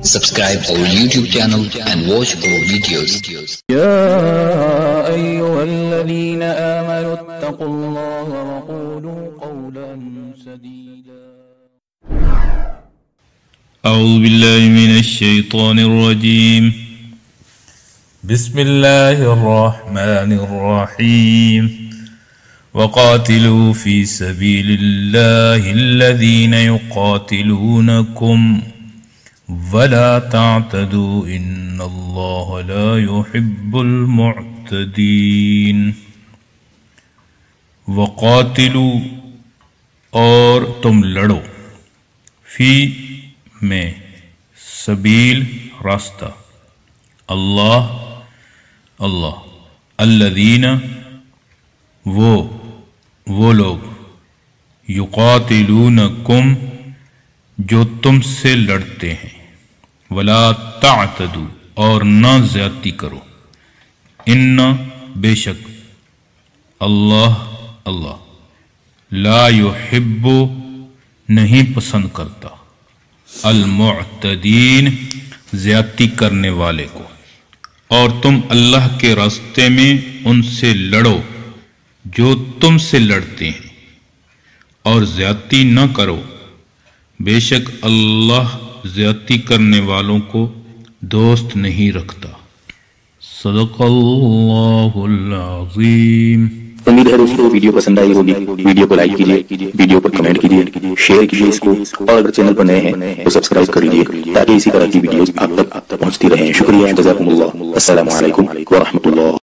Subscribe our YouTube channel and watch our videos. يا أيها الذين آمنوا اتقوا الله وقولوا قولا سديدا. أعوذ بالله من الشيطان الرجيم. بسم الله الرحمن الرحيم. وقاتلوا في سبيل الله الذين يقاتلونكم ولا تعتدوا إن الله لا يحب المعتدين. وقاتلوا اور تم لڑو، فی میں سبیل راستہ، اللہ الذین وہ لوگ، یقاتلونکم جو تم سے لڑتے ہیں، ولا تعتدوا اور نہ زیادتی کرو، ان بے شک اللہ لا یحب نہیں پسند کرتا، المعتدین زیادتی کرنے والے کو، اور تم اللہ کے راستے میں ان سے لڑو جو تم سے لڑتے ہیں، اور زیادتی نہ کرو، بے شک اللہ زیادتی کرنے والوں کو دوست نہیں رکھتا۔ صدق اللہ العظیم۔ امید ہے دوستو ویڈیو پسند آئی ہوگی، ویڈیو کو لائک کیجئے، ویڈیو پر کمنٹ کیجئے، شیئر کیجئے اس کو، اور اگر چینل پر نئے ہیں تو سبسکرائب کر لیجئے تاکہ اسی طرح کی ویڈیوز آپ تک پہنچتی رہیں۔ شکریہ، جزاکم اللہ، السلام علیکم ورحمۃ اللہ۔